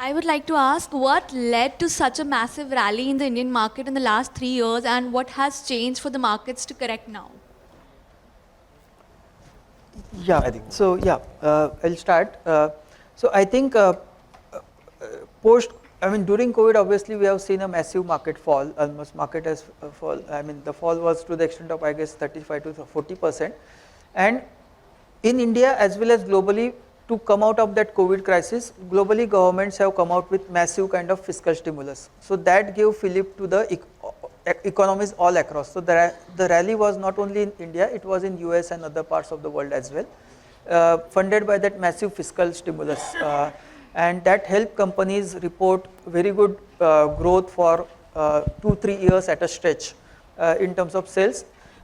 I would like to ask what led to such a massive rally in the Indian market in the last 3 years, and what has changed for the markets to correct now? Yeah, I think so. Yeah, I'll start. So I think post, I mean, during COVID, obviously we have seen a massive market fall. Almost market has fall. I mean, the fall was to the extent of, I guess, 35 to 40%. And in India as well as globally, to come out of that COVID crisis, globally governments have come out with massive kind of fiscal stimulus. So that gave fillip to the economies all across. So the rally was not only in India, it was in US and other parts of the world as well, funded by that massive fiscal stimulus. And that helped companies report very good growth for 2-3 years at a stretch in terms of sales.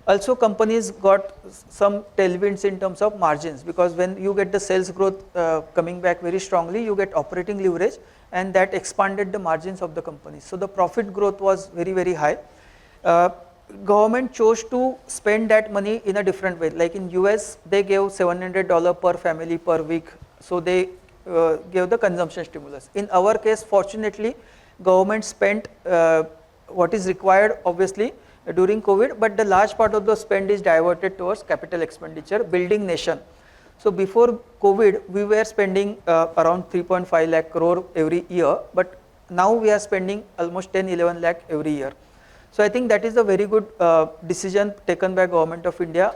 Also, companies got some tailwinds in terms of margins, because when you get the sales growth coming back very strongly, you get operating leverage, and that expanded the margins of the company. So the profit growth was very, very high. Government chose to spend that money in a different way. Like in US, they gave $700 per family per week. So they gave the consumption stimulus. In our case, fortunately, government spent what is required, obviously, during COVID, but the large part of the spend is diverted towards capital expenditure, building nation. So before COVID, we were spending around 3.5 lakh crore every year, but now we are spending almost 10-11 lakh every year. So I think that is a very good decision taken by Government of India,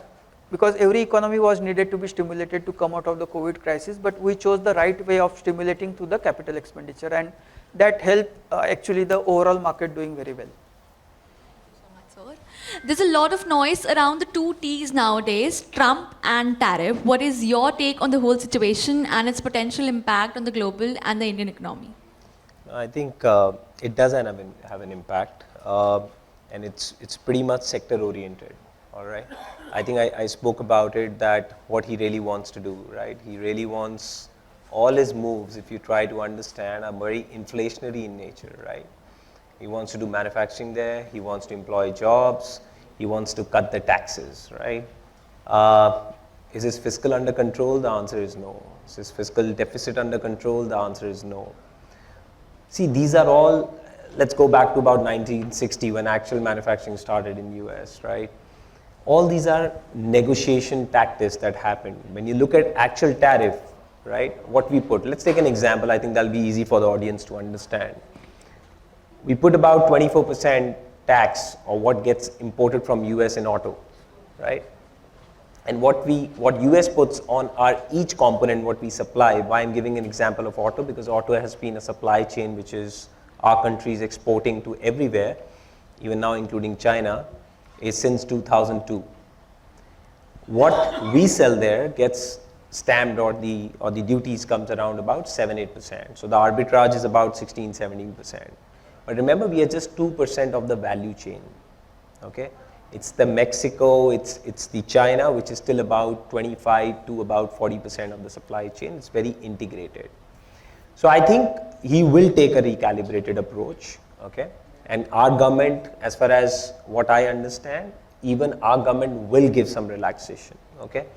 because every economy was needed to be stimulated to come out of the COVID crisis, but we chose the right way of stimulating to the capital expenditure, and that helped actually the overall market doing very well. There's a lot of noise around the two T's nowadays, Trump and tariff. What is your take on the whole situation and its potential impact on the global and the Indian economy? I think it does have an impact, and it's pretty much sector oriented. All right, I think I spoke about it, that what he really wants to do, right? He really wants all his moves, if you try to understand, are very inflationary in nature, right? He wants to do manufacturing there, he wants to employ jobs, he wants to cut the taxes, right? Is his fiscal under control? The answer is no. Is his fiscal deficit under control? The answer is no. See, these are all, let's go back to about 1960 when actual manufacturing started in US, right? All these are negotiation tactics that happen. When you look at actual tariff, right, what we put, let's take an example, I think that'll be easy for the audience to understand. We put about 24% tax on what gets imported from US in auto, right? And what US puts on our each component, what we supply. Why I'm giving an example of auto, because auto has been a supply chain which is our country is exporting to everywhere, even now including China, is since 2002. What we sell there gets stamped, or the duties comes around about 7-8%. So the arbitrage is about 16-17%. But remember, we are just 2% of the value chain, okay? It's the Mexico, it's the China, which is still about 25 to about 40% of the supply chain. It's very integrated. So I think he will take a recalibrated approach, okay? And our government, as far as what I understand, even our government will give some relaxation, okay?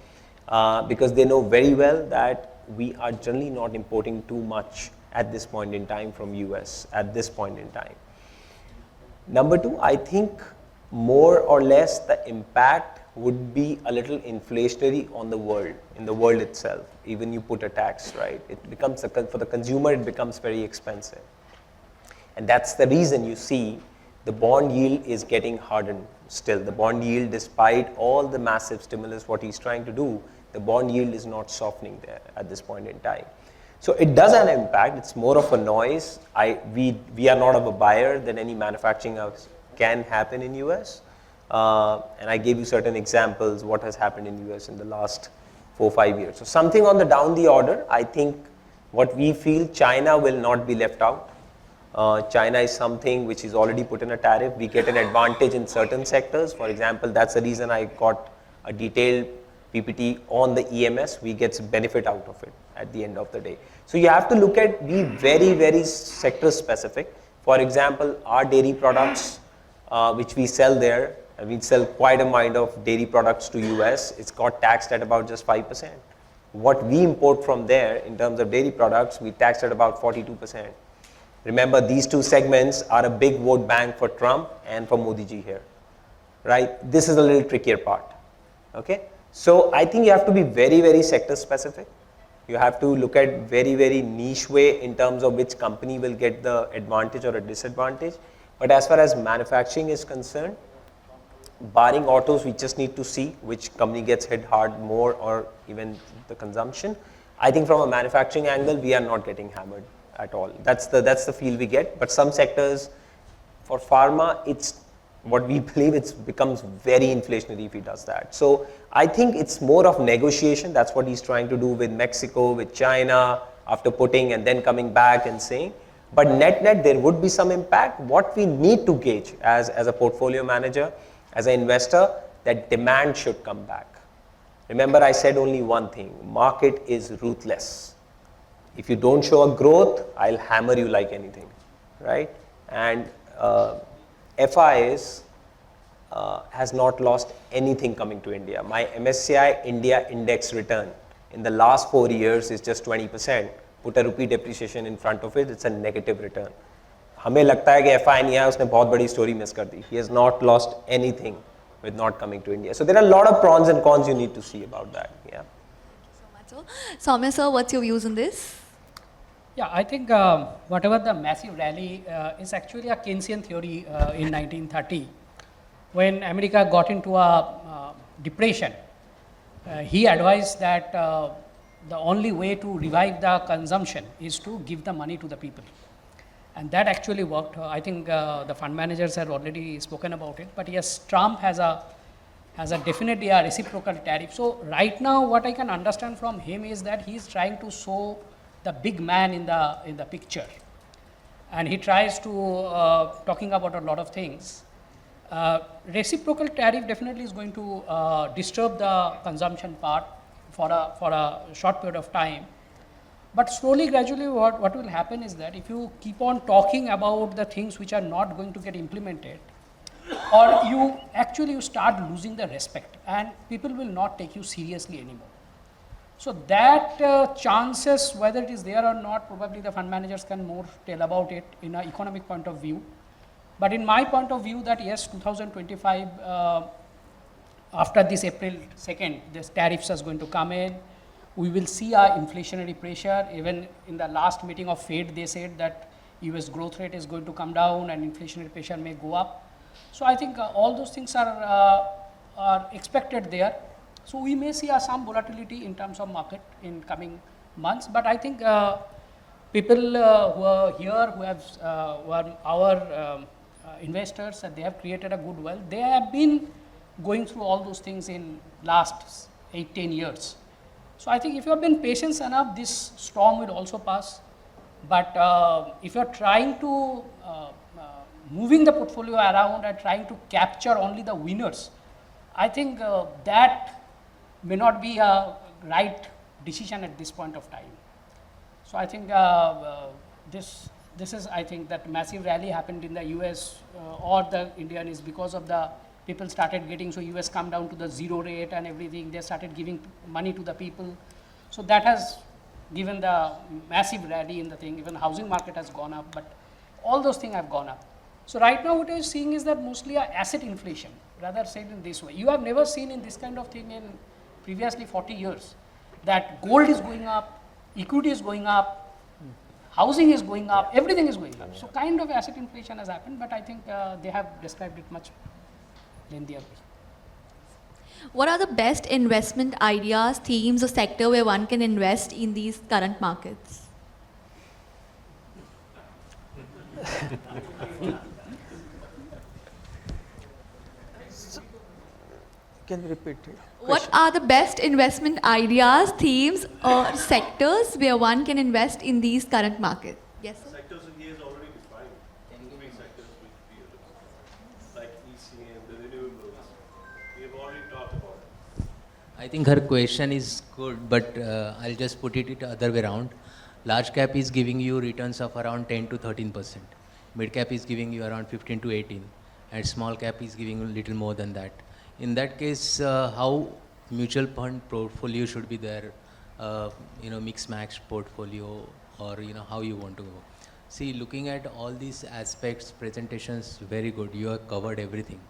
Because they know very well that we are generally not importing too much at this point in time from US, at this point in time. Number two, I think more or less the impact would be a little inflationary on the world, in the world itself. Even you put a tax, right? It becomes, for the consumer, it becomes very expensive. And that's the reason you see the bond yield is getting hardened still. The bond yield, despite all the massive stimulus, what he's trying to do, the bond yield is not softening there at this point in time. So it does have an impact. It's more of a noise. We are not of a buyer that any manufacturing can happen in US. And I gave you certain examples what has happened in US in the last 4-5 years. So something on the down the order, I think what we feel, China will not be left out. China is something which is already put in a tariff. We get an advantage in certain sectors. For example, that's the reason I got a detailed PPT on the EMS. We get some benefit out of it at the end of the day. So you have to look at, be very, very sector specific. For example, our dairy products, which we sell there, and we sell quite a amount of dairy products to US, it's got taxed at about just 5%. what we import from there in terms of dairy products, we tax at about 42%. Remember, these two segments are a big vote bank for Trump and for Modi ji here, right? This is a little trickier part, okay? So I think you have to be very, very sector specific. You have to look at very, very niche way in terms of which company will get the advantage or a disadvantage. But as far as manufacturing is concerned, barring autos, we just need to see which company gets hit hard more or even the consumption. I think from a manufacturing angle, we are not getting hammered at all. That's the feel we get. But some sectors, for pharma, it's what we believe it becomes very inflationary if he does that. So I think it's more of negotiation. That's what he's trying to do with Mexico, with China, after putting and then coming back and saying. But net, there would be some impact. What we need to gauge as a portfolio manager, as an investor, that demand should come back. Remember, I said only one thing, market is ruthless. If you don't show a growth, I'll hammer you like anything, right? And FIs has not lost anything coming to India. My MSCI India index return in the last 4 years is just 20%. Put a rupee depreciation in front of it, it's a negative return. हमें लगता है कि FI नहीं आया, उसने बहुत बड़ी story miss कर दी. He has not lost anything with not coming to India. So there are a lot of pros and cons you need to see about that. Yeah. So much, sir. Soumya sir, what's your views on this? Yeah, I think whatever the massive rally is actually a Keynesian theory in 1930. When America got into a depression, he advised that the only way to revive the consumption is to give the money to the people. And that actually worked. I think the fund managers have already spoken about it. But yes, Trump has a definitely a reciprocal tariff. So right now, what I can understand from him is that he's trying to show the big man in the picture, and he tries to talking about a lot of things. Reciprocal tariff definitely is going to disturb the consumption part for a short period of time. But slowly, gradually, what will happen is that if you keep on talking about the things which are not going to get implemented, or you start losing the respect, and people will not take you seriously anymore. So that chances, whether it is there or not, probably the fund managers can more tell about it in an economic point of view. But in my point of view, that yes, 2025, after this April 2nd, this tariffs is going to come in. We will see a inflationary pressure. Even in the last meeting of Fed, they said that US growth rate is going to come down and inflationary pressure may go up. So I think all those things are expected there. So we may see some volatility in terms of market in coming months. But I think people who are here, who are our investors, and they have created a goodwill. They have been going through all those things in last 8-10 years. So I think if you have been patient enough, this storm will also pass. But if you are trying to moving the portfolio around and trying to capture only the winners, I think that may not be a right decision at this point of time. So I think this is, I think, that massive rally happened in the US or the Indian is because of the people started getting, so US come down to the zero rate and everything, they started giving money to the people. So that has given the massive rally in the thing. Even housing market has gone up, but all those things have gone up. So right now what I am seeing is that mostly a asset inflation, rather said in this way. You have never seen in this kind of thing in previously 40 years, that gold is going up, equity is going up, housing is going up, everything is going up. So kind of asset inflation has happened, but I think they have described it much lengthier way. What are the best investment ideas, themes, or sector where one can invest in these current markets? Can you repeat it? What are the best investment ideas, themes, or sectors where one can invest in these current markets? Yes, sir? Sectors India is already defined. Three sectors which we are like ECM, the renewables. We have already talked about it. I think her question is good, but I'll just put it the other way around. Large cap is giving you returns of around 10 to 13%. Mid cap is giving you around 15 to 18, and small cap is giving you a little more than that. In that case, how mutual fund portfolio should be there mix match portfolio, or how you want to go. See, looking at all these aspects, presentations very good. You have covered everything,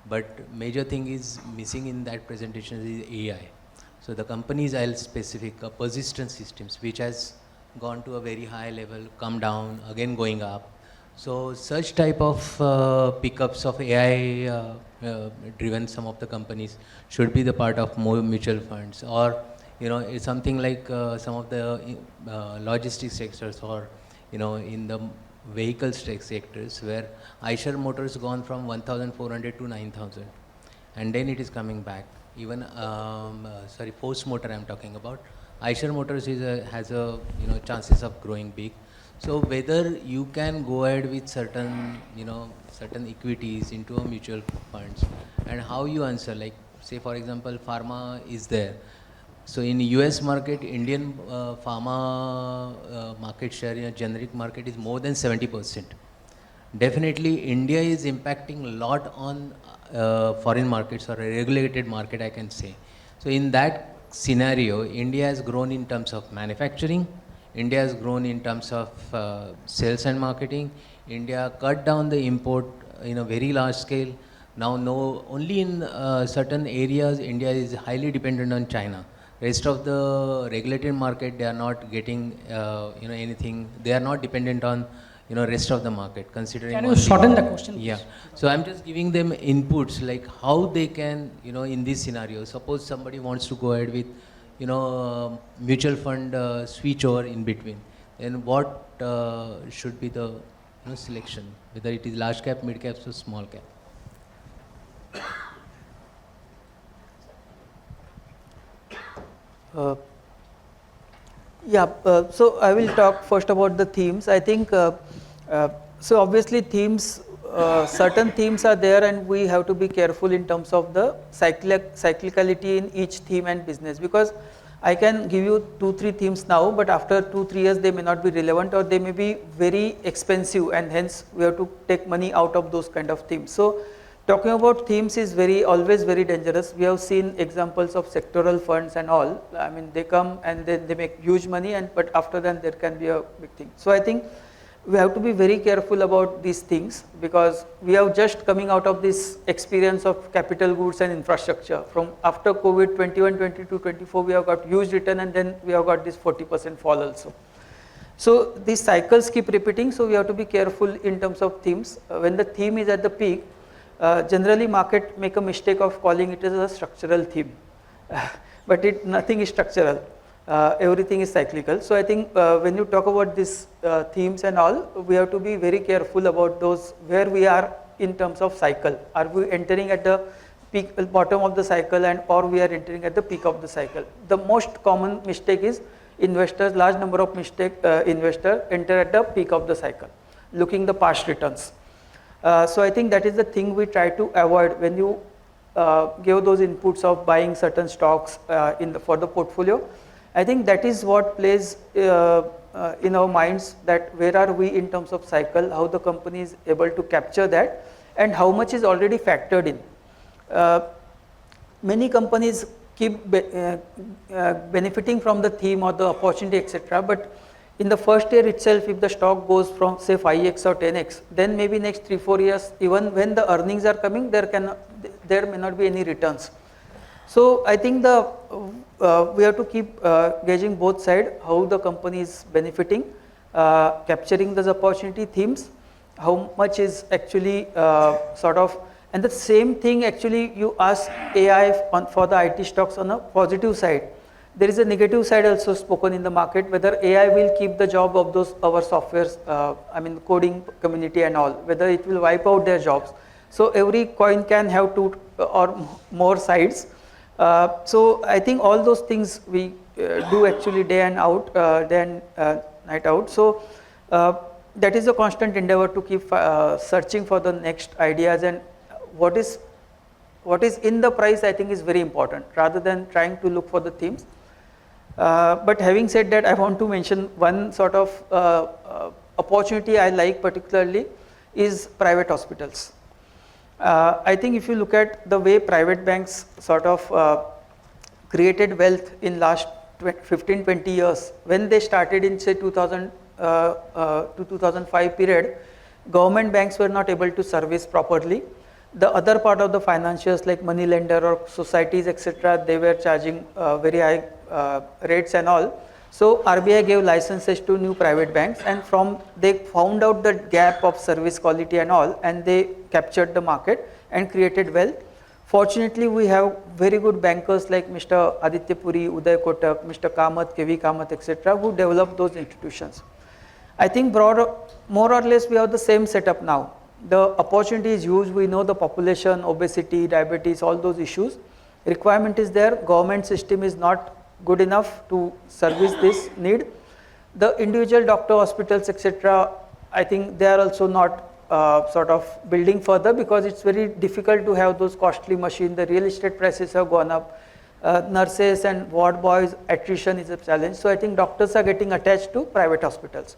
but major thing is missing in that presentation is AI. So the companies I'll specific persistent systems, which has gone to a very high level, come down, again going up. So such type of pickups of AI driven some of the companies should be the part of more mutual funds, or it's something like some of the logistics sectors, or in the vehicle sectors, where Eicher Motors gone from 1,400 to 9,000, and then it is coming back. Even sorry, Force Motor I'm talking about. Eicher Motors has a chances of growing big. So whether you can go ahead with certain certain equities into a mutual funds, and how you answer, like say for example pharma is there. So in US market, Indian pharma market share in a generic market is more than 70%. Definitely India is impacting a lot on foreign markets, or a regulated market I can say. So in that scenario, India has grown in terms of manufacturing, India has grown in terms of sales and marketing. India cut down the import in a very large scale. Now, no, only in certain areas India is highly dependent on China. Rest of the regulated market, they are not getting anything. They are not dependent on rest of the market. Considering can you shorten the question? Yeah. So I'm just giving them inputs like how they can in this scenario. Suppose somebody wants to go ahead with mutual fund switch over in between, then what should be the selection, whether it is large cap, mid caps, or small cap? So I will talk first about the themes. I think so obviously themes, certain themes are there, and we have to be careful in terms of the cyclicality in each theme and business, because I can give you 2-3 themes now, but after 2-3 years they may not be relevant, or they may be very expensive, and hence we have to take money out of those kind of themes. So talking about themes is always very dangerous. We have seen examples of sectoral funds and all. I mean, they come and then they make huge money, but after that there can be a big thing. So I think we have to be very careful about these things, because we are just coming out of this experience of capital goods and infrastructure. From after COVID 21, 22, 24, we have got huge return, and then we have got this 40% fall also. So these cycles keep repeating, so we have to be careful in terms of themes. When the theme is at the peak, generally market make a mistake of calling it as a structural theme, but nothing is structural. Everything is cyclical. So I think when you talk about these themes and all, we have to be very careful about those, where we are in terms of cycle. Are we entering at the peak, bottom of the cycle, or we are entering at the peak of the cycle? The most common mistake is large number of investors enter at the peak of the cycle, looking the past returns. So I think that is the thing we try to avoid when you give those inputs of buying certain stocks for the portfolio. I think that is what plays in our minds, that where are we in terms of cycle, how the company is able to capture that, and how much is already factored in. Many companies keep benefiting from the theme or the opportunity, etc. But in the first year itself, if the stock goes from say 5x or 10x, then maybe next 3-4 years, even when the earnings are coming, there may not be any returns. So I think we have to keep gauging both sides, how the company is benefiting, capturing those opportunity themes, how much is actually and the same thing actually you ask AI for the IT stocks on a positive side. There is a negative side also spoken in the market, whether AI will keep the job of our softwares, I mean coding community and all, whether it will wipe out their jobs. So every coin can have 2 or more sides. So I think all those things we do actually day and night out. So that is a constant endeavor to keep searching for the next ideas, and what is in the price, I think is very important, rather than trying to look for the themes. But having said that, I want to mention one sort of opportunity I like particularly is private hospitals. I think if you look at the way private banks sort of created wealth in last 15, 20 years, when they started in say 2000 to 2005 period, government banks were not able to service properly. The other part of the financiers like money lender or societies etc., they were charging very high rates and all. So RBI gave licenses to new private banks, and from they found out the gap of service quality and all, and they captured the market and created wealth. Fortunately, we have very good bankers like Mr. Aditya Puri, Uday Kotak, Mr. Kamath, KV Kamath etc., who developed those institutions. I think more or less we have the same setup now. The opportunity is huge. We know the population, obesity, diabetes, all those issues. Requirement is there. Government system is not good enough to service this need. The individual doctor hospitals etc., I think they are also not sort of building further, because it's very difficult to have those costly machines. The real estate prices have gone up. Nurses and ward boys, attrition is a challenge. So I think doctors are getting attached to private hospitals.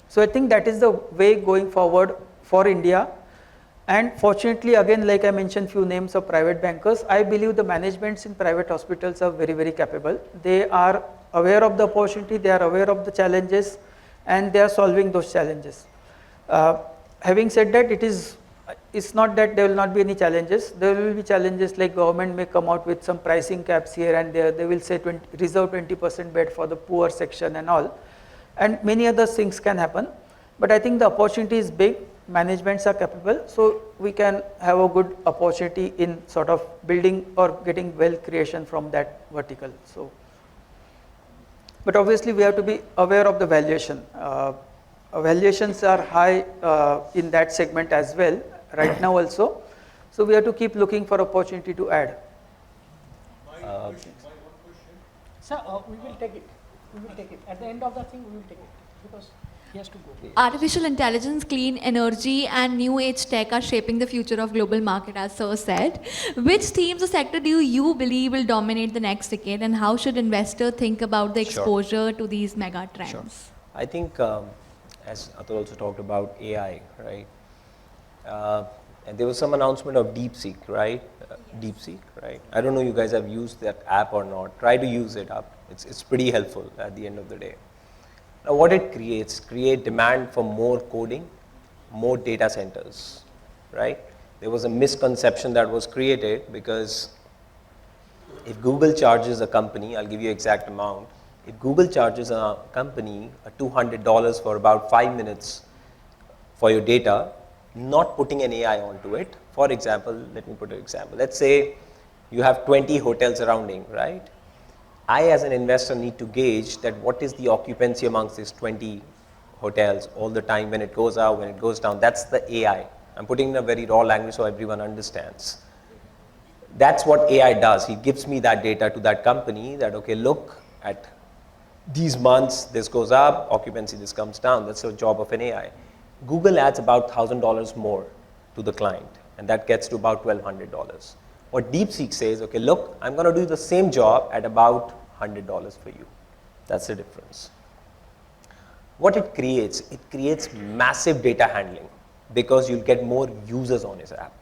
So I think that is the way going forward for India. And fortunately, again, like I mentioned few names of private bankers, I believe the managements in private hospitals are very, very capable. They are aware of the opportunity, they are aware of the challenges, and they are solving those challenges. Having said that, it's not that there will not be any challenges. There will be challenges like government may come out with some pricing caps here and there. They will say reserve 20% bed for the poor section and all. And many other things can happen. But I think the opportunity is big. Managements are capable, so we can have a good opportunity in sort of building or getting wealth creation from that vertical. So, but obviously we have to be aware of the valuation. Valuations are high in that segment as well right now also. So we have to keep looking for opportunity to add. Sir, we will take it. We will take it. At the end of the thing, we will take it, because he has to go. Artificial intelligence, clean energy, and new age tech are shaping the future of global market, as Sir said. Which themes or sector do you believe will dominate the next decade, and how should investor think about the exposure to these mega trends? Sure. I think, as Atul also talked about AI, right? And there was some announcement of DeepSeek, right? DeepSeek, right? I don't know you guys have used that app or not. Try to use it up. It's pretty helpful at the end of the day. Now what it create demand for more coding, more data centers, right? There was a misconception that was created, because if Google charges a company, I'll give you exact amount, if Google charges a company $200 for about 5 minutes for your data, not putting an AI onto it, for example, let me put an example. Let's say you have 20 hotels surrounding, right? I as an investor need to gauge that what is the occupancy amongst these 20 hotels all the time, when it goes up, when it goes down. That's the AI. I'm putting in a very raw language so everyone understands. That's what AI does. He gives me that data to that company that, okay, look at these months, this goes up, occupancy, this comes down. That's the job of an AI. Google adds about $1,000 more to the client, and that gets to about $1,200. What DeepSeek says, okay, look, I'm going to do the same job at about $100 for you. That's the difference. What it creates massive data handling, because you'll get more users on his app.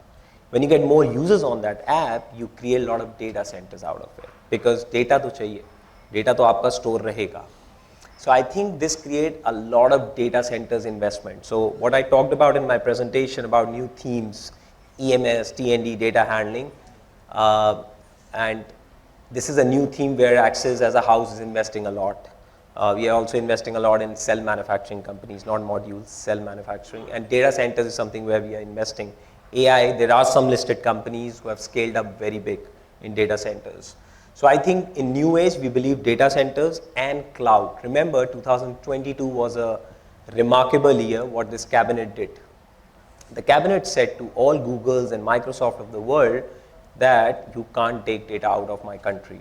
When you get more users on that app, you create a lot of data centers out of it, because data to chahiye. Data to aapka store rahega. So I think this create a lot of data centers investment. So what I talked about in my presentation about new themes, EMS, TND, data handling, and this is a new theme where Axis as a house is investing a lot. We are also investing a lot in cell manufacturing companies, not modules, cell manufacturing. And data centers is something where we are investing. AI, there are some listed companies who have scaled up very big in data centers. So I think in new age, we believe data centers and cloud. Remember, 2022 was a remarkable year what this cabinet did. The cabinet said to all Googles and Microsoft of the world that you can't take data out of my country.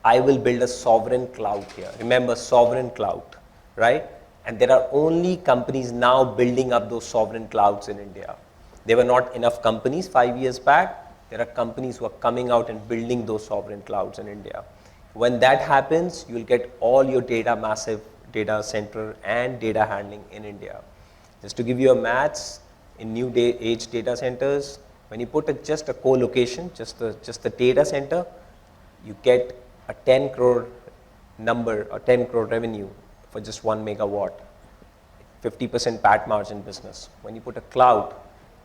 I will build a sovereign cloud here. Remember, sovereign cloud, right? And there are only companies now building up those sovereign clouds in India. There were not enough companies 5 years back. There are companies who are coming out and building those sovereign clouds in India. When that happens, you'll get all your data, massive data center and data handling in India. Just to give you a maths, in new age data centers, when you put just a co-location, just the data center, you get a 10 crore number or 10 crore revenue for just 1 megawatt, 50% PAT margin business. When you put a cloud,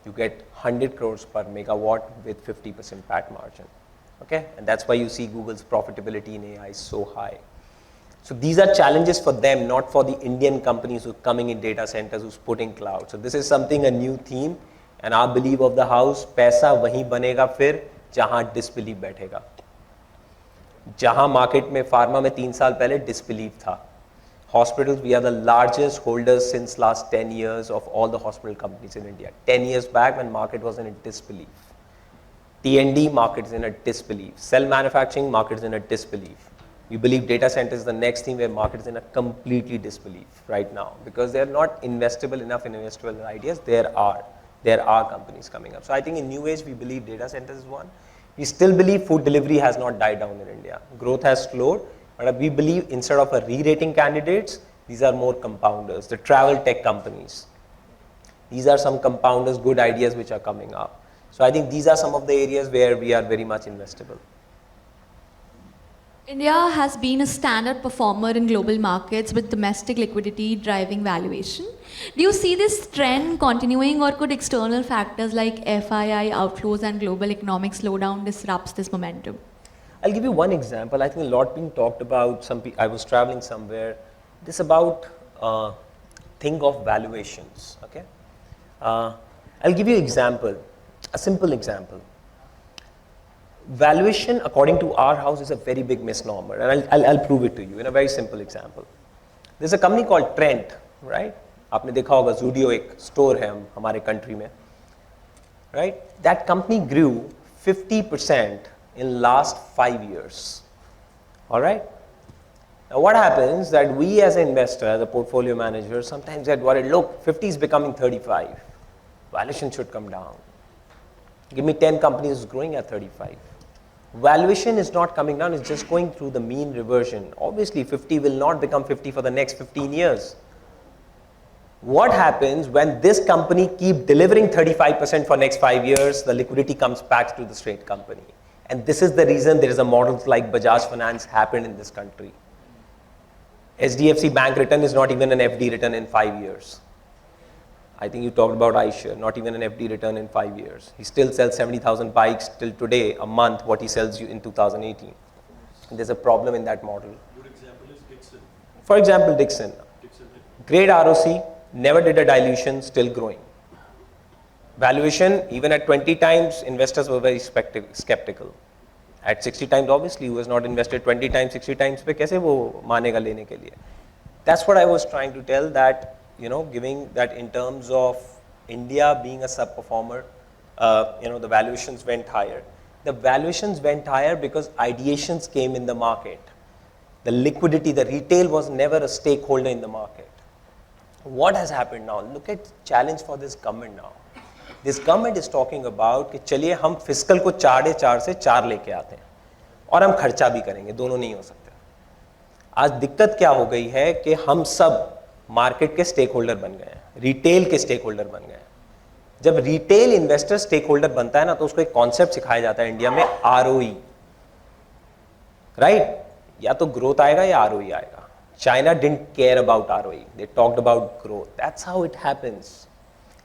you get 100 crores per megawatt with 50% PAT margin. Okay, and that's why you see Google's profitability in AI is so high. So these are challenges for them, not for the Indian companies who are coming in data centers, who's putting cloud. So this is something, a new theme, and our belief of the house, पैसा वहीं बनेगा फिर जहाँ disbelief बैठेगा. जहाँ market में pharma में 3 साल पहले disbelief था. Hospitals, we are the largest holders since last 10 years of all the hospital companies in India. 10 years back when market was in a disbelief. T&D market is in a disbelief. Cell manufacturing market is in a disbelief. We believe data center is the next thing where market is in a completely disbelief right now because they are not investable enough in investable ideas. There are companies coming up. So I think in new age we believe data centers is one. We still believe food delivery has not died down in India. Growth has slowed, but we believe instead of a re-rating candidates, these are more compounders. The travel tech companies. These are some compounders, good ideas which are coming up. So I think these are some of the areas where we are very much investable. India has been a standard performer in global markets with domestic liquidity driving valuation. Do you see this trend continuing, or could external factors like FII outflows and global economic slowdown disrupts this momentum? I'll give you one example. I think a lot being talked about. I was traveling somewhere. This about thing of valuations. Okay, I'll give you an example, a simple example. Valuation, according to our house, is a very big misnomer, and I'll prove it to you in a very simple example. There's a company called Trent, right? आपने देखा होगा Zudio एक store है हमारे country में, right? That company grew 50% in last 5 years. All right. Now what happens that we as an investor, as a portfolio manager, sometimes get worried. Look, 50 is becoming 35. Valuation should come down. Give me 10 companies growing at 35. Valuation is not coming down, it's just going through the mean reversion. Obviously, 50 will not become 50 for the next 15 years. What happens when this company keep delivering 35% for next 5 years, the liquidity comes back to the straight company. And this is the reason there is a model like Bajaj Finance happened in this country. SDFC Bank return is not even an FD return in 5 years. I think you talked about iShare, not even an FD return in 5 years. He still sells 70,000 bikes till today, a month, what he sells you in 2018. And there's a problem in that model. Good example is Dixon. For example, Dixon. Great ROC, never did a dilution, still growing. Valuation, even at 20 times, investors were very skeptical. At 60 times, obviously, who has not invested 20 times, 60 times, पे कैसे वो मानेगा लेने के लिए? That's what I was trying to tell, that giving that in terms of India being a sub-performer, the valuations went higher. The valuations went higher because ideations came in the market. The liquidity, the retail was never a stakeholder in the market. What has happened now? Look at challenge for this government now. This government is talking about कि चलिए हम fiscal को 4.5 से 4 लेके आते हैं और हम खर्चा भी करेंगे, दोनों नहीं हो सकते. आज दिक्कत क्या हो गई है कि हम सब मार्केट के स्टेक होल्डर बन गए हैं, रिटेल के स्टेक होल्डर बन गए हैं. जब रिटेल इन्वेस्टर स्टेक होल्डर बनता है ना, तो उसको एक कॉन्सेप्ट सिखाया जाता है इंडिया में, ROE, राइट? या तो ग्रोथ आएगा या ROE आएगा. China didn't care about ROE, they talked about growth. That's how it happens,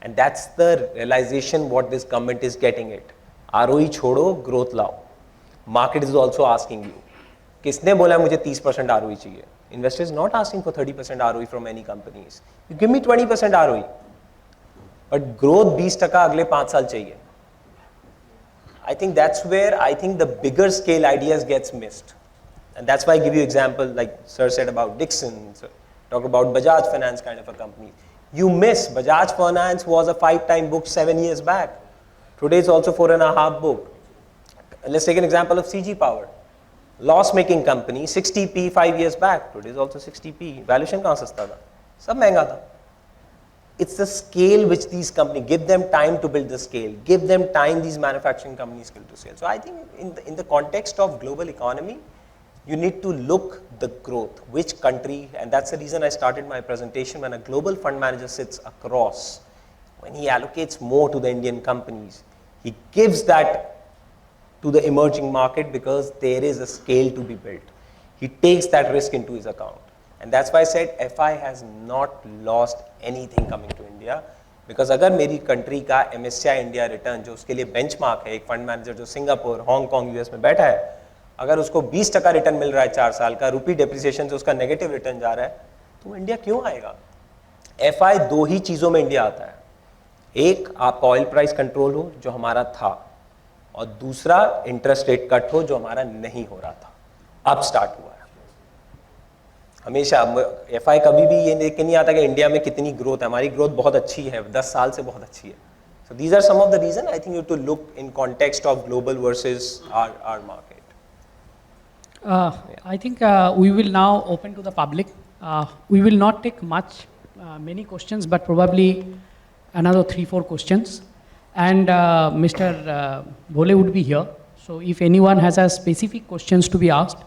and that's the realization what this government is getting it. ROE छोड़ो, growth लाओ. Market is also asking you, किसने बोला मुझे 30% ROE चाहिए? Investor is not asking for 30% ROE from any companies. You give me 20% ROE, but growth 20% अगले 5 साल चाहिए. I think that's where I think the bigger scale ideas gets missed. And that's why I give you example like sir said about Dixon, talk about Bajaj Finance kind of a company. You miss, Bajaj Finance was a 5-time book 7 years back. Today it's also 4.5 book. Let's take an example of CG Power. Loss making company, 60p 5 years back. Today is also 60p. Valuation कहाँ सस्ता था? सब महंगा था. It's the scale which these companies, give them time to build the scale, give them time, these manufacturing companies to scale. So I think in the context of global economy, you need to look the growth, which country, and that's the reason I started my presentation. When a global fund manager sits across, when he allocates more to the Indian companies, he gives that to the emerging market because there is a scale to be built. he takes that risk into his account. And that's why I said FI has not lost anything coming to India. Because अगर मेरी country का MSCI India written जो उसके लिए benchmark है, एक fund manager जो Singapore, Hong Kong, US में बैठा है, अगर उसको 20% रिटर्न मिल रहा है 4 साल का, रुपी डेप्रिसिएशन से उसका नेगेटिव रिटर्न जा रहा है, तो इंडिया क्यों आएगा? FI 2 ही चीज़ों में इंडिया आता है, एक आपका ऑयल प्राइस कंट्रोल हो जो हमारा था, और दूसरा इंटरेस्ट रेट कट हो जो हमारा नहीं हो रहा था, अब स्टार्ट हुआ है। हमेशा FI कभी भी ये देख के नहीं आता कि इंडिया में कितनी ग्रोथ है, हमारी ग्रोथ बहुत अच्छी है, 10 साल से बहुत अच्छी है। So these are some of the reason I think you have to look in context of global versus our market. I think we will now open to the public. We will not take many questions, but probably another 3-4 questions. And Mr. Bhole would be here. So if anyone has a specific questions to be asked,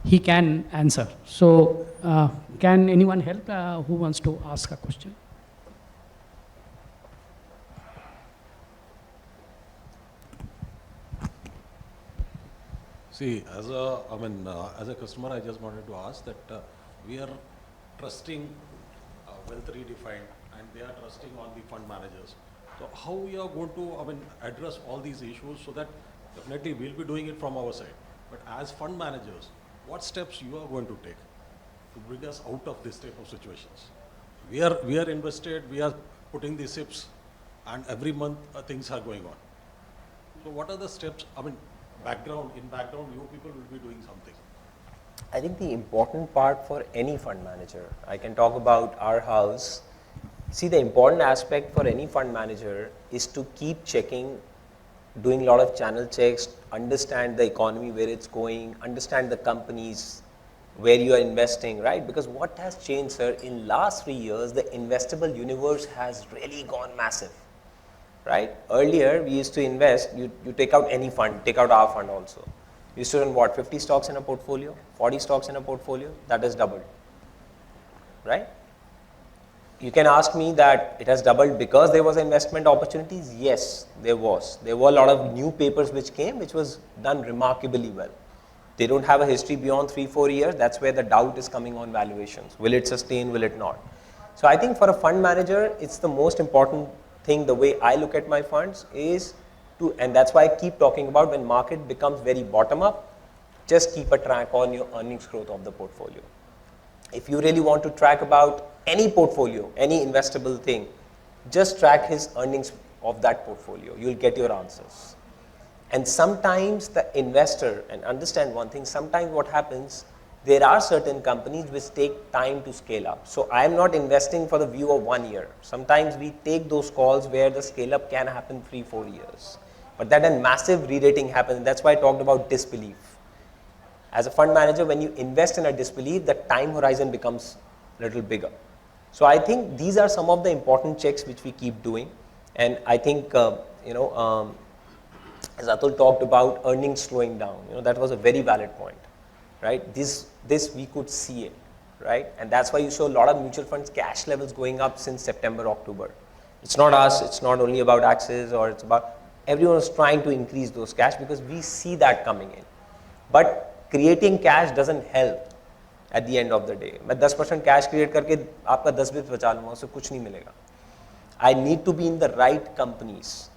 he can answer. So can anyone help who wants to ask a question? See, as a customer, I just wanted to ask that we are trusting Wealth Redefined, and they are trusting on the fund managers. So how we are going to, address all these issues, so that definitely we'll be doing it from our side. But as fund managers, what steps you are going to take to bring us out of this type of situations? We are invested, we are putting the SIPs, and every month things are going on. So what are the steps? In background, you people will be doing something. I think the important part for any fund manager, I can talk about our house. See, the important aspect for any fund manager is to keep checking, doing a lot of channel checks, understand the economy, where it's going, understand the companies where you are investing, right? Because what has changed, sir, in last 3 years, the investable universe has really gone massive, right? Earlier, we used to invest, you take out any fund, take out our fund also. You used to run what, 50 stocks in a portfolio, 40 stocks in a portfolio, that has doubled, right? You can ask me that it has doubled because there was investment opportunities. Yes, there was. There were a lot of new papers which came, which was done remarkably well. They don't have a history beyond 3-4 years. That's where the doubt is coming on valuations. Will it sustain? Will it not? So I think for a fund manager, it's the most important thing. The way I look at my funds is to, and that's why I keep talking about when market becomes very bottom up, just keep a track on your earnings growth of the portfolio. If you really want to track about any portfolio, any investable thing, just track his earnings of that portfolio. You'll get your answers. And sometimes the investor, and understand one thing, sometimes what happens, there are certain companies which take time to scale up. So I am not investing for the view of 1 year. Sometimes we take those calls where the scale up can happen 3-4 years. But that a massive re-rating happens. That's why I talked about disbelief. As a fund manager, when you invest in a disbelief, the time horizon becomes a little bigger. So I think these are some of the important checks which we keep doing. And I think, as Atul talked about earnings slowing down, that was a very valid point, right? This we could see it, right? And that's why you saw a lot of mutual funds cash levels going up since September, October. It's not us, it's not only about Axis, or it's about, everyone is trying to increase those cash because we see that coming in. But creating cash doesn't help at the end of the day. मैं 10% cash create करके आपका 10 bits बचा लूँगा, उससे कुछ नहीं मिलेगा. I need to be in the right companies,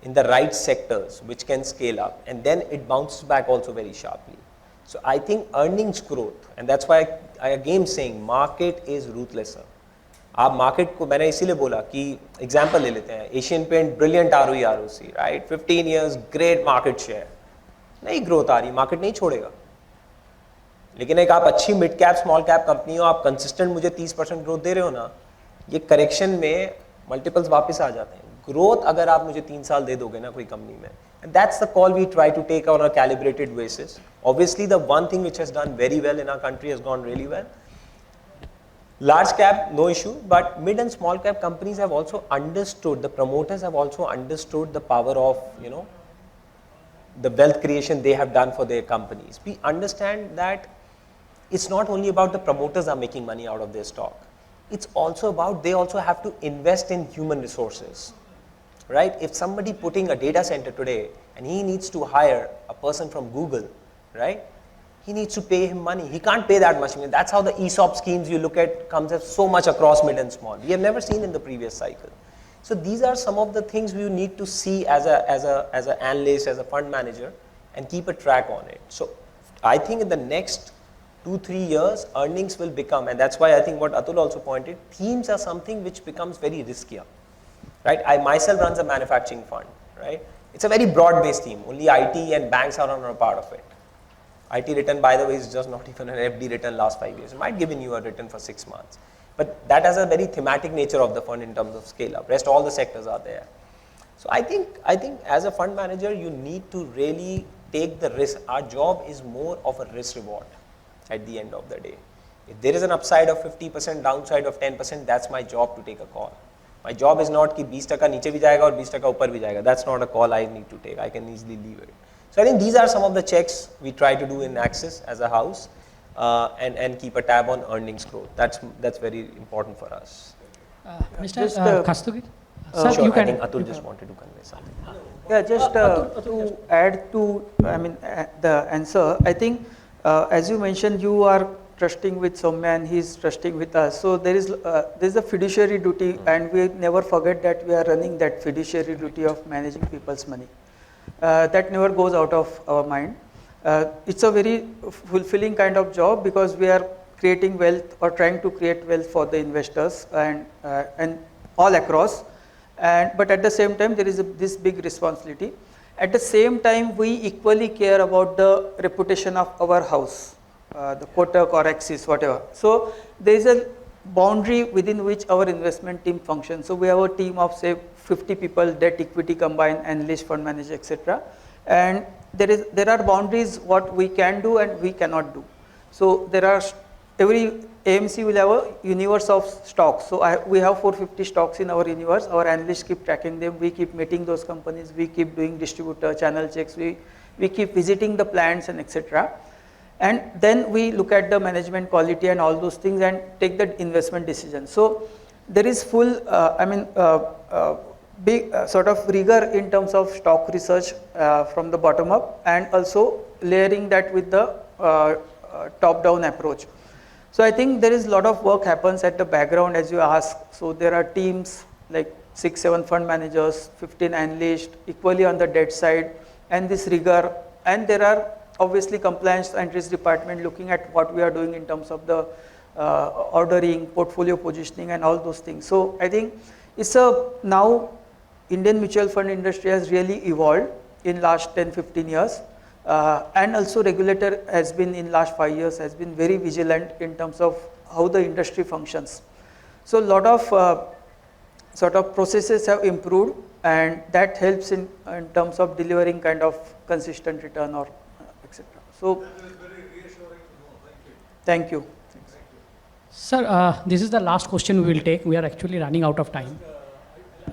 in the right sectors which can scale up, and then it bounces back also very sharply. So I think earnings growth, and that's why I again saying market is ruthless. आप market को मैंने इसीलिए बोला कि example ले लेते हैं, Asian Paint brilliant ROE ROC, right? 15 years great market share, नहीं growth आ रही, market नहीं छोड़ेगा. लेकिन एक आप अच्छी mid cap small cap company हो, आप कंसिस्टेंट मुझे 30% ग्रोथ दे रहे हो ना, ये करेक्शन में मल्टीपल्स वापस आ जाते हैं. ग्रोथ अगर आप मुझे 3 साल दे दोगे ना कोई कंपनी में, and that's the call we try to take on a calibrated basis. Obviously the one thing which has done very well in our country has gone really well. Large cap, no issue, but mid and small cap companies have also understood, the promoters have also understood the power of, the wealth creation they have done for their companies. We understand that it's not only about the promoters are making money out of their stock. It's also about they also have to invest in human resources, right? If somebody putting a data center today and he needs to hire a person from Google, right? he needs to pay him money. He can't pay that much. I mean, that's how the ESOP schemes you look at comes up so much across mid and small. We have never seen in the previous cycle. So these are some of the things we need to see as an analyst, as a fund manager, and keep a track on it. So I think in the next 2-3 years, earnings will become, and that's why I think what Atul also pointed, themes are something which becomes very riskier, right? I myself runs a manufacturing fund, right? It's a very broad-based theme. Only IT and banks are on a part of it. IT return, by the way, is just not even an FD return last 5 years. It might give you a return for 6 months. But that has a very thematic nature of the fund in terms of scale up. Rest all the sectors are there. So I think as a fund manager, you need to really take the risk. Our job is more of a risk reward at the end of the day. If there is an upside of 50%, downside of 10%, that's my job to take a call. My job is not कि 20% नीचे भी जाएगा और 20% ऊपर भी जाएगा. That's not a call I need to take. I can easily leave it. So I think these are some of the checks we try to do in Axis as a house, and keep a tab on earnings growth. That's very important for us. Mr. Just, Kasturi, sir, Sure, you I can. think Atul just wanted to convey something. Yeah, just to add to, the answer, I think, as you mentioned, you are trusting with Soumya and he is trusting with us. So there is a fiduciary duty, and we never forget that we are running that fiduciary duty of managing people's money. That never goes out of our mind. It's a very fulfilling kind of job because we are creating wealth or trying to create wealth for the investors and all across. But at the same time, there is this big responsibility. At the same time, we equally care about the reputation of our house, the Kotak or Axis, whatever. So there is a boundary within which our investment team functions. So we have a team of say 50 people, debt, equity combined, analyst, fund manager, etc. And there are boundaries what we can do and we cannot do. So there are every AMC will have a universe of stocks. So we have 450 stocks in our universe. Our analysts keep tracking them. We keep meeting those companies. We keep doing distributor channel checks. We keep visiting the plants and etc. And then we look at the management quality and all those things and take the investment decision. So there is full, big sort of rigor in terms of stock research from the bottom up, and also layering that with the top-down approach. So I think there is a lot of work happens at the background as you ask. So there are teams like 6-7 fund managers, 15 analysts, equally on the debt side, and this rigor. And there are obviously compliance and risk department looking at what we are doing in terms of the ordering, portfolio positioning, and all those things. So I think it's now Indian mutual fund industry has really evolved in last 10-15 years. And also regulator has been in last 5 years has been very vigilant in terms of how the industry functions. So a lot of sort of processes have improved, and that helps in terms of delivering kind of consistent return or etc. So That is very reassuring to know. thank you. Sir, this is the last question we will take. We are actually running out of time. I'd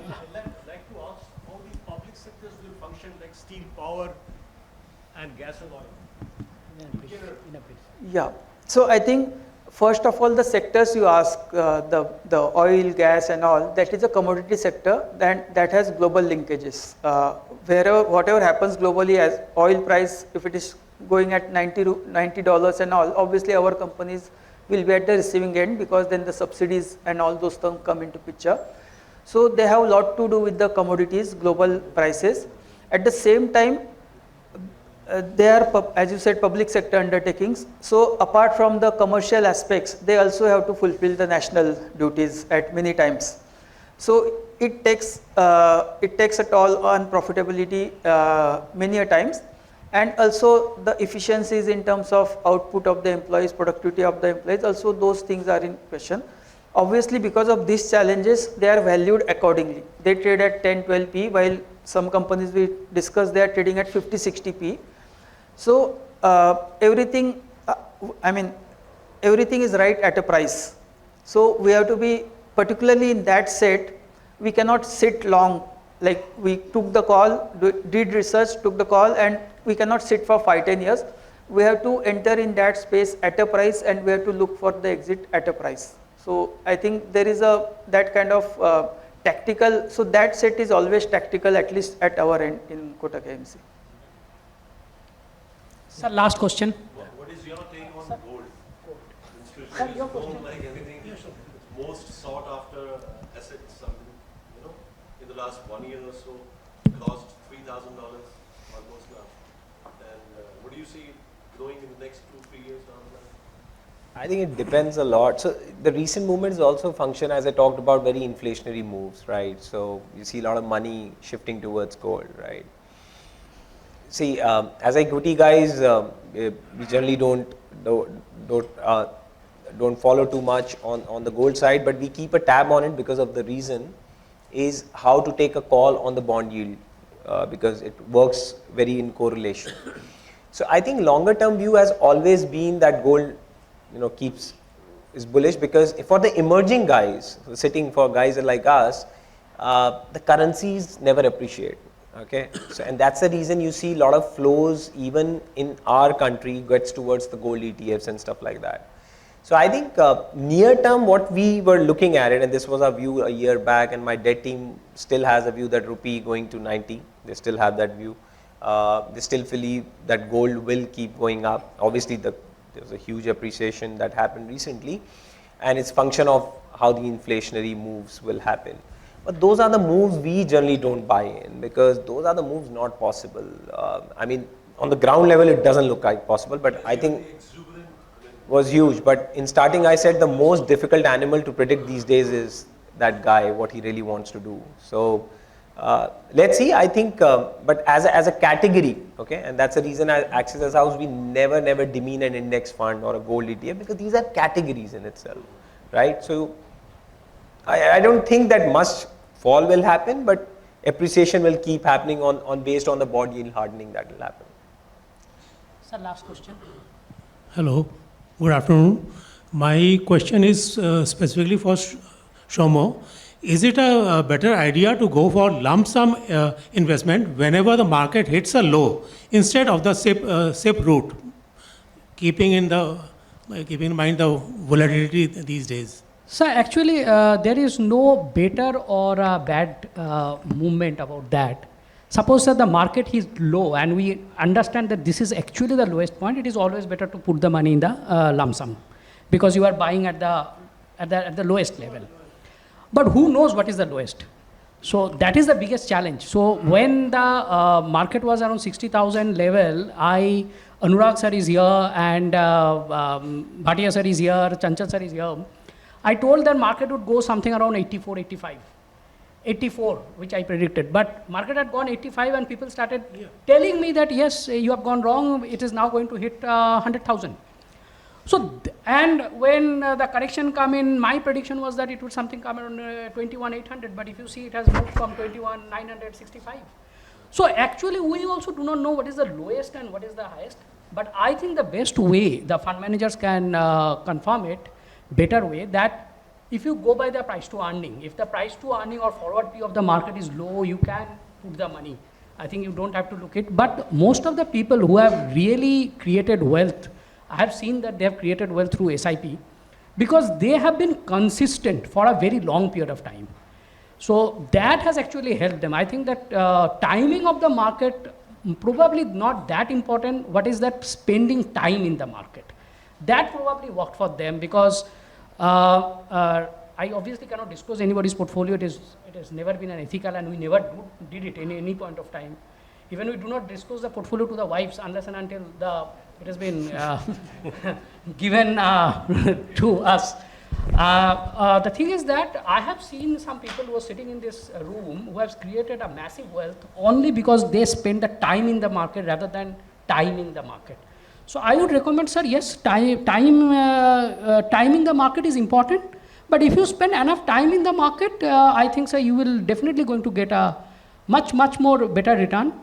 like to ask how the public sectors will function like steel, power, and gas and oil. Yeah. So I think first of all, the sectors you ask, the oil, gas and all, that is a commodity sector that has global linkages. Whatever happens globally, as oil price, if it is going at $90 and all, obviously our companies will be at the receiving end, because then the subsidies and all those things come into picture. So they have a lot to do with the commodities, global prices. At the same time, they are, as you said, public sector undertakings. So apart from the commercial aspects, they also have to fulfill the national duties at many times. So it takes a toll on profitability many a times, and also the efficiencies in terms of output of the employees, productivity of the employees, also those things are in question. Obviously, because of these challenges, they are valued accordingly. They trade at 10-12 P, while some companies we discussed, they are trading at 50-60 P. So everything is right at a price. So we have to be, particularly in that set, we cannot sit long. Like we took the call, did research, took the call, and we cannot sit for 5-10 years. We have to enter in that space at a price, and we have to look for the exit at a price. So I think there is that kind of tactical, so that set is always tactical, at least at our end in Kotak AMC. Sir, last question. What What is your take on gold? Institutions don't like anything. It's most sought after assets. Something, in the last 1 year or so, cost $3,000 almost now. And what do you see growing in the next 2-3 years down the line? I think it depends a lot. So the recent movements also function, as I talked about, very inflationary moves, right? So you see a lot of money shifting towards gold, right? See, as equity guys, we generally don't follow too much on the gold side, but we keep a tab on it because of the reason is how to take a call on the bond yield, because it works very in correlation. So I think longer term view has always been that gold, is bullish, because for the emerging guys, sitting for guys like us, the currencies never appreciate. Okay, so and that's the reason you see a lot of flows even in our country gets towards the gold ETFs and stuff like that. So I think near term what we were looking at it, and this was our view a year back, and my debt team still has a view that rupee going to 90. They still have that view. They still believe that gold will keep going up. Obviously there's a huge appreciation that happened recently, and it's function of how the inflationary moves will happen. But those are the moves we generally don't buy in, because those are the moves not possible. I mean, on the ground level, it doesn't look like possible, but I think was huge. But in starting, I said the most difficult animal to predict these days is that guy, what he really wants to do. So let's see. I think, but as a category, okay, and that's the reason at Axis House we never demean an index fund or a gold ETF, because these are categories in itself, right? So I don't think that much fall will happen, but appreciation will keep happening on based on the bond yield hardening that will happen. Sir, last question. Hello, good afternoon. My question is specifically for Shomo. Is it a better idea to go for lump sum investment whenever the market hits a low instead of the SIP route, keeping in mind the volatility these days? So actually, there is no better or a bad movement about that. Suppose that the market is low and we understand that this is actually the lowest point, it is always better to put the money in the lump sum, because you are buying at the lowest level. But who knows what is the lowest? So that is the biggest challenge. So when the market was around 60,000 level, Anurag sir is here and Bhatia sir is here, Chanchal sir is here. I told that market would go something around 84, 85. 84, which I predicted. But market had gone 85 and people started telling me that, yes, you have gone wrong. It is now going to hit 100,000. So, and when the correction come in, my prediction was that it would something come around 21,800. But if you see, it has moved from 21,965. So actually, we also do not know what is the lowest and what is the highest. But I think the best way the fund managers can confirm it, better way, that if you go by the price to earning, if the price to earning or forward P of the market is low, you can put the money. I think you don't have to look it. But most of the people who have really created wealth, I have seen that they have created wealth through SIP, because they have been consistent for a very long period of time. So that has actually helped them. I think that timing of the market, probably not that important. What is that spending time in the market? That probably worked for them, because I obviously cannot disclose anybody's portfolio. It has never been an ethical, and we never did it in any point of time. Even we do not disclose the portfolio to the wives unless and until it has been given to us. The thing is that I have seen some people who are sitting in this room who have created a massive wealth only because they spend the time in the market rather than timing the market. So I would recommend, sir, yes, timing the market is important. But if you spend enough time in the market, I think, sir, you will definitely going to get a much more better return.